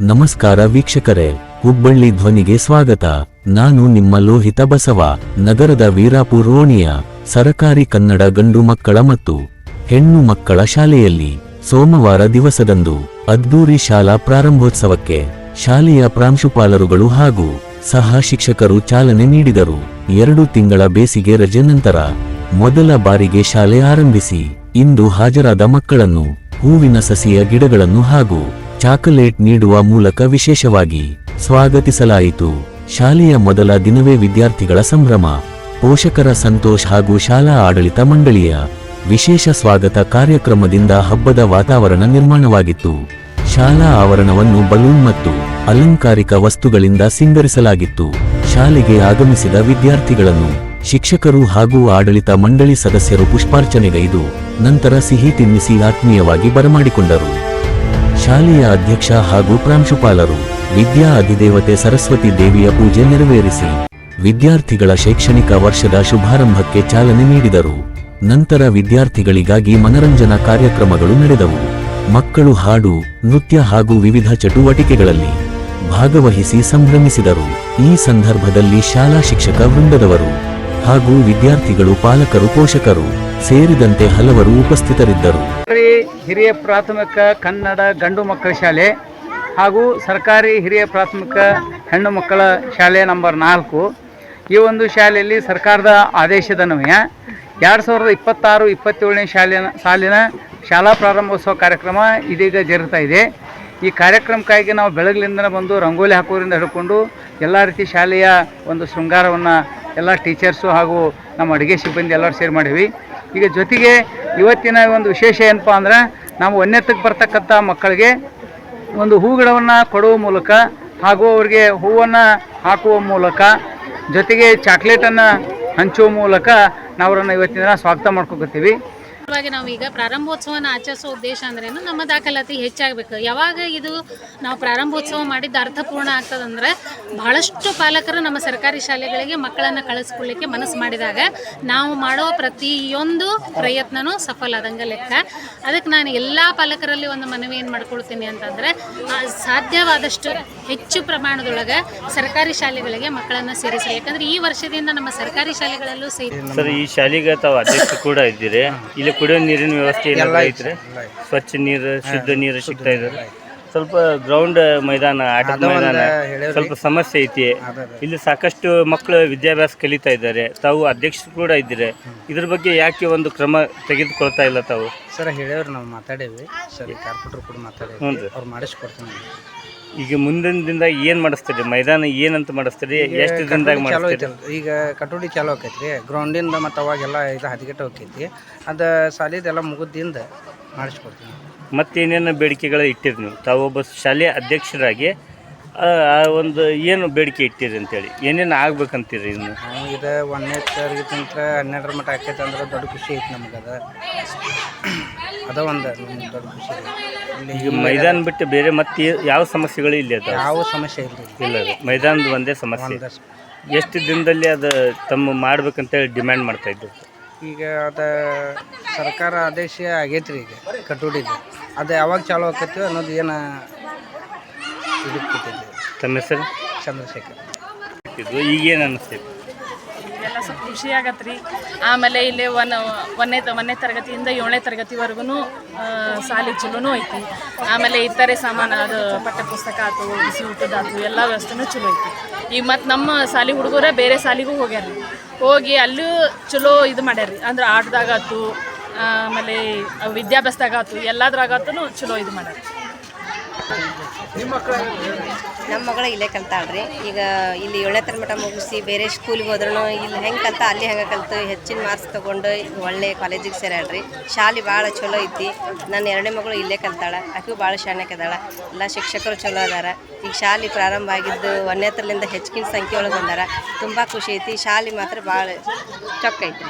ನಮಸ್ಕಾರ ವೀಕ್ಷಕರೇ, ಹುಬ್ಬಳ್ಳಿ ಧ್ವನಿಗೆ ಸ್ವಾಗತ. ನಾನು ನಿಮ್ಮ ಲೋಹಿತ ಬಸವ. ನಗರದ ವೀರಾಪುರ ಓಣಿಯ ಸರಕಾರಿ ಕನ್ನಡ ಗಂಡು ಮಕ್ಕಳ ಮತ್ತು ಹೆಣ್ಣು ಮಕ್ಕಳ ಶಾಲೆಯಲ್ಲಿ ಸೋಮವಾರ ದಿವಸದಂದು ಅದ್ದೂರಿ ಶಾಲಾ ಪ್ರಾರಂಭೋತ್ಸವಕ್ಕೆ ಶಾಲೆಯ ಪ್ರಾಂಶುಪಾಲರುಗಳು ಹಾಗೂ ಸಹ ಶಿಕ್ಷಕರು ಚಾಲನೆ ನೀಡಿದರು. 2 ತಿಂಗಳ ಬೇಸಿಗೆ ರಜೆ ನಂತರ ಮೊದಲ ಬಾರಿಗೆ ಶಾಲೆ ಆರಂಭಿಸಿ ಇಂದು ಹಾಜರಾದ ಮಕ್ಕಳನ್ನು ಹೂವಿನ ಸಸಿಯ ಗಿಡಗಳನ್ನು ಹಾಗೂ ಚಾಕೊಲೇಟ್ ನೀಡುವ ಮೂಲಕ ವಿಶೇಷವಾಗಿ ಸ್ವಾಗತಿಸಲಾಯಿತು. ಶಾಲೆಯ ಮೊದಲ ದಿನವೇ ವಿದ್ಯಾರ್ಥಿಗಳ ಸಂಭ್ರಮ, ಪೋಷಕರ ಸಂತೋಷ ಹಾಗೂ ಶಾಲಾ ಆಡಳಿತ ಮಂಡಳಿಯ ವಿಶೇಷ ಸ್ವಾಗತ ಕಾರ್ಯಕ್ರಮದಿಂದ ಹಬ್ಬದ ವಾತಾವರಣ ನಿರ್ಮಾಣವಾಗಿತ್ತು. ಶಾಲಾ ಆವರಣವನ್ನು ಬಲೂನ್ ಮತ್ತು ಅಲಂಕಾರಿಕ ವಸ್ತುಗಳಿಂದ ಸಿಂಗರಿಸಲಾಗಿತ್ತು. ಶಾಲೆಗೆ ಆಗಮಿಸಿದ ವಿದ್ಯಾರ್ಥಿಗಳನ್ನು ಶಿಕ್ಷಕರು ಹಾಗೂ ಆಡಳಿತ ಮಂಡಳಿ ಸದಸ್ಯರು ಪುಷ್ಪಾರ್ಚನೆಗೈದು ನಂತರ ಸಿಹಿ ತಿನ್ನಿಸಿ ಆತ್ಮೀಯವಾಗಿ ಬರಮಾಡಿಕೊಂಡರು. ಶಾಲೆಯ ಅಧ್ಯಕ್ಷ ಹಾಗೂ ಪ್ರಾಂಶುಪಾಲರು ವಿದ್ಯಾ ಅಧಿದೇವತೆ ಸರಸ್ವತಿ ದೇವಿಯ ಪೂಜೆ ನೆರವೇರಿಸಿ ವಿದ್ಯಾರ್ಥಿಗಳ ಶೈಕ್ಷಣಿಕ ವರ್ಷದ ಶುಭಾರಂಭಕ್ಕೆ ಚಾಲನೆ ನೀಡಿದರು. ನಂತರ ವಿದ್ಯಾರ್ಥಿಗಳಿಗಾಗಿ ಮನರಂಜನಾ ಕಾರ್ಯಕ್ರಮಗಳು ನಡೆದವು. ಮಕ್ಕಳು ಹಾಡು, ನೃತ್ಯ ಹಾಗೂ ವಿವಿಧ ಚಟುವಟಿಕೆಗಳಲ್ಲಿ ಭಾಗವಹಿಸಿ ಸಂಭ್ರಮಿಸಿದರು. ಈ ಸಂದರ್ಭದಲ್ಲಿ ಶಾಲಾ ಶಿಕ್ಷಕ ವೃಂದದವರು ಹಾಗೂ ವಿದ್ಯಾರ್ಥಿಗಳು, ಪಾಲಕರು, ಪೋಷಕರು ಸೇರಿದಂತೆ ಹಲವರು ಉಪಸ್ಥಿತರಿದ್ದರು. ಹಿರಿಯ ಪ್ರಾಥಮಿಕ ಕನ್ನಡ ಗಂಡು ಮಕ್ಕಳ ಶಾಲೆ ಹಾಗೂ ಸರ್ಕಾರಿ ಹಿರಿಯ ಪ್ರಾಥಮಿಕ ಹೆಣ್ಣು ಮಕ್ಕಳ ಶಾಲೆ ನಂಬರ್ 4. ಈ ಒಂದು ಶಾಲೆಯಲ್ಲಿ ಸರ್ಕಾರದ ಆದೇಶದನ್ವಯ 2026-27ನೇ ಸಾಲಿನ ಶಾಲಾ ಪ್ರಾರಂಭೋತ್ಸವ ಕಾರ್ಯಕ್ರಮ ಇದೀಗ ಜರುಗ್ತಾ ಇದೆ. ಈ ಕಾರ್ಯಕ್ರಮಕ್ಕಾಗಿ ನಾವು ಬೆಳಗ್ಲಿಂದ ಬಂದು ರಂಗೋಲಿ ಹಾಕೋದ್ರಿಂದ ಹಿಡ್ಕೊಂಡು ಎಲ್ಲ ರೀತಿ ಶಾಲೆಯ ಒಂದು ಶೃಂಗಾರವನ್ನು ಎಲ್ಲ ಟೀಚರ್ಸು ಹಾಗೂ ನಮ್ಮ ಅಡುಗೆ ಸಿಬ್ಬಂದಿ ಎಲ್ಲರೂ ಸೇರಿ ಮಾಡೀವಿ. ಈಗ ಜೊತೆಗೆ ಇವತ್ತಿನ ಒಂದು ವಿಶೇಷ ಏನಪ್ಪ ಅಂದ್ರೆ, ನಾವು ಒಂದನೇತಕ್ಕೆ ಬರ್ತಕ್ಕಂಥ ಮಕ್ಕಳಿಗೆ ಒಂದು ಹೂ ಗಿಡವನ್ನು ಕೊಡುವ ಮೂಲಕ ಹಾಗೂ ಅವರಿಗೆ ಹೂವನ್ನು ಹಾಕುವ ಮೂಲಕ ಜೊತೆಗೆ ಚಾಕ್ಲೇಟನ್ನು ಹಂಚುವ ಮೂಲಕ ನಾವು ಅವರನ್ನು ಇವತ್ತಿನ ದಿನ ಸ್ವಾಗತ ಮಾಡ್ಕೊಳ್ತೀವಿ. ನಾವೀಗ ಪ್ರಾರಂಭೋತ್ಸವನ ಆಚರಿಸೋ ಉದ್ದೇಶ ಅಂದ್ರೇನು, ನಮ್ಮ ದಾಖಲಾತಿ ಹೆಚ್ಚಾಗಬೇಕು. ಯಾವಾಗ ಇದು ನಾವು ಪ್ರಾರಂಭೋತ್ಸವ ಮಾಡಿದ್ದು ಅರ್ಥಪೂರ್ಣ ಆಗ್ತದಂದ್ರೆ, ಬಹಳಷ್ಟು ಪಾಲಕರು ನಮ್ಮ ಸರ್ಕಾರಿ ಶಾಲೆಗಳಿಗೆ ಮಕ್ಕಳನ್ನು ಕಳಿಸ್ಕೊಳ್ಳಿಕ್ಕೆ ಮನಸ್ಸು ಮಾಡಿದಾಗ ನಾವು ಮಾಡೋ ಪ್ರತಿಯೊಂದು ಪ್ರಯತ್ನವೂ ಸಫಲ ಆದಂಗೆ ಲೆಕ್ಕ. ಅದಕ್ಕೆ ನಾನು ಎಲ್ಲ ಪಾಲಕರಲ್ಲಿ ಒಂದು ಮನವಿ ಏನು ಮಾಡ್ಕೊಳ್ತೀನಿ ಅಂತಂದರೆ, ಸಾಧ್ಯವಾದಷ್ಟು ಹೆಚ್ಚು ಪ್ರಮಾಣದೊಳಗೆ ಸರ್ಕಾರಿ ಶಾಲೆಗಳಿಗೆ ಮಕ್ಕಳನ್ನು ಸೇರಿಸಿ. ಯಾಕಂದರೆ ಈ ವರ್ಷದಿಂದ ನಮ್ಮ ಸರ್ಕಾರಿ ಶಾಲೆಗಳಲ್ಲೂ ಸರ್, ಈ ಶಾಲೆಗೆ ತಾವು ಅಧ್ಯಕ್ಷ ಕೂಡ ಇದ್ದೀರಿ. ಇಲ್ಲಿ ಕುಡಿಯೋ ನೀರಿನ ವ್ಯವಸ್ಥೆ ಎಲ್ಲ ಐತ್ರಿ? ಸ್ವಚ್ಛ ನೀರು, ಶುದ್ಧ ನೀರು ಸಿಗ್ತಾ ಇದ್ದಾರೆ? ಸ್ವಲ್ಪ ಗ್ರೌಂಡ್ ಮೈದಾನ, ಆಟದ ಮೈದಾನ ಸ್ವಲ್ಪ ಸಮಸ್ಯೆ ಐತಿ. ಇಲ್ಲಿ ಸಾಕಷ್ಟು ಮಕ್ಕಳು ವಿದ್ಯಾಭ್ಯಾಸ ಕಲಿತಾ ಇದ್ದಾರೆ. ತಾವು ಅಧ್ಯಕ್ಷರು ಕೂಡ ಇದ್ದೀರಿ. ಇದ್ರ ಬಗ್ಗೆ ಯಾಕೆ ಒಂದು ಕ್ರಮ ತೆಗೆದುಕೊಳ್ತಾ ಇಲ್ಲ ತಾವು? ಸರ್ ಹೇಳೇವ್ರಿ, ನಾವು ಮಾತಾಡೇವಿ ಸರ್, ಕಾರ್ಪೊರೇಟರ್ ಕೂಡ ಮಾತಾಡೇವಿ. ಹ್ಞೂ ರೀ, ಅವ್ರು ಮಾಡಿಸ್ಕೊಡ್ತೀನಿ. ಈಗ ಮುಂದಿನ ದಿನದಾಗ ಏನು ಮಾಡಿಸ್ತೀರಿ? ಮೈದಾನ ಏನಂತ ಮಾಡಿಸ್ತೀರಿ? ಎಷ್ಟು ದಿನದಾಗ ಮಾಡಿಸ್ತೀರಿ? ಈಗ ಕಟೋಡಿ ಚಾಲು ಆಕೈತ್ರಿ, ಗ್ರೌಂಡಿಂದ ಮತ್ತು ಅವಾಗೆಲ್ಲ ಇದು ಹದಗೆಟ್ಟು ಹೋಗ್ತೈತಿ. ಅದು ಸಾಲಿದೆಲ್ಲ ಮುಗಿದಿಂದ ಮಾಡಿಸ್ಕೊಡ್ತೀನಿ. ಮತ್ತೇನೇನು ಬೇಡಿಕೆಗಳು ಇಟ್ಟಿರಿ ನೀವು? ತಾವು ಒಬ್ಬ ಶಾಲೆಯ ಅಧ್ಯಕ್ಷರಾಗಿ ಒಂದು ಏನು ಬೇಡಿಕೆ ಇಟ್ಟಿರಿ ಅಂತೇಳಿ, ಏನೇನು ಆಗ್ಬೇಕಂತೀರಿ? ಇನ್ನು ಇದು 1ನೇ ತರಗತಿಂತ 12ರ ಮಟ್ಟ ಆಕೈತೆ ಅಂದ್ರೆ ದೊಡ್ಡ ಖುಷಿ ಐತಿ ನಮ್ಗೆ. ಅದ ಒಂದು ದೊಡ್ಡ ಖುಷಿ. ಈಗ ಮೈದಾನ ಬಿಟ್ಟು ಬೇರೆ ಮತ್ತೆ ಯಾವ ಸಮಸ್ಯೆಗಳು ಇಲ್ಲ? ಯಾವ ಸಮಸ್ಯೆ ಇಲ್ಲ ರೀ, ಮೈದಾನದ ಒಂದೇ ಸಮಸ್ಯೆ. ಎಷ್ಟು ದಿನದಲ್ಲಿ ಅದು ತಮ್ಮ ಮಾಡ್ಬೇಕಂತೇಳಿ ಡಿಮ್ಯಾಂಡ್ ಮಾಡ್ತಾ ಇದ್ದೀವಿ? ಈಗ ಅದು ಸರ್ಕಾರ ಆದೇಶ ಆಗೈತ್ರಿ. ಈಗ ಕಟೋಡಿದು ಅದು ಯಾವಾಗ ಚಾಲು ಆಕೈತಿ ಅನ್ನೋದು ಏನು ಇದಕ್ಕೆ ಕೊಟ್ಟಿದ್ದೀವಿ. ತಮ್ಮ ಹೆಸರು? ಚಂದ್ರಶೇಖರ್. ಈಗೇನು ಅನ್ನಿಸ್ತೈತಿ? ಎಲ್ಲ ಸ್ವಲ್ಪ ಖುಷಿ ಆಗತ್ತೆ ರೀ. ಆಮೇಲೆ ಇಲ್ಲಿ ಒಂದನೇ ತರಗತಿಯಿಂದ 7ನೇ ತರಗತಿವರೆಗೂ ಶಾಲೆ ಚಲೋನೂ ಐತಿ. ಆಮೇಲೆ ಇತರೆ ಸಾಮಾನು, ಅದು ಪಠ್ಯಪುಸ್ತಕ ಆಯ್ತು, ಬಿಸಿ ಊಟದಾಯ್ತು, ಎಲ್ಲ ವ್ಯವಸ್ಥೆನೂ ಚಲೋ ಐತಿ. ಈಗ ಮತ್ತು ನಮ್ಮ ಶಾಲೆ ಹುಡುಗರ ಬೇರೆ ಶಾಲೆಗೂ ಹೋಗ್ಯಾರ ರೀ. ಹೋಗಿ ಅಲ್ಲೂ ಚಲೋ ಇದು ಮಾಡ್ಯಾರ. ಅಂದ್ರೆ ಆಟದಾಗಾತು, ಆಮೇಲೆ ವಿದ್ಯಾಭ್ಯಾಸದಾಗಾತು, ಎಲ್ಲದ್ರಾಗತ್ತೂ ಚಲೋ ಇದು ಮಾಡ್ಯಾರ. ನಮ್ಮ ಮಗಳು ಇಲ್ಲೇ ಕಲ್ತಾಳ್ರಿ. ಈಗ ಇಲ್ಲಿ 7ನೇ ತರಗತಿ ಮಟ್ಟ ಮುಗಿಸಿ ಬೇರೆ ಸ್ಕೂಲಿಗೆ ಹೋದ್ರೂ ಇಲ್ಲಿ ಹೆಂಗೆ ಕಲ್ತ ಅಲ್ಲಿ ಹೆಂಗೆ ಕಲ್ತು ಹೆಚ್ಚಿನ ಮಾರ್ಕ್ಸ್ ತೊಗೊಂಡು ಒಳ್ಳೆ ಕಾಲೇಜಿಗೆ ಸೇರ್ಯಾಳ್ರಿ. ಶಾಲೆ ಭಾಳ ಚಲೋ ಐತಿ. ನನ್ನ 2ನೇ ಮಗಳು ಇಲ್ಲೇ ಕಲ್ತಾಳೆ. ಆಕೆಗೂ ಭಾಳ ಶಾಣೆಕದಾಳ. ಎಲ್ಲ ಶಿಕ್ಷಕರು ಚಲೋ ಅದಾರ. ಈಗ ಶಾಲೆ ಪ್ರಾರಂಭ ಆಗಿದ್ದು 1ನೇ ತರಲಿಂದ ಹೆಚ್ಚಿನ ಸಂಖ್ಯೆ ಒಳಗೆ ಬಂದಾರ. ತುಂಬ ಖುಷಿ ಐತಿ. ಶಾಲೆ ಮಾತ್ರ ಭಾಳ ಚೊಕ್ಕ ಐತಿ.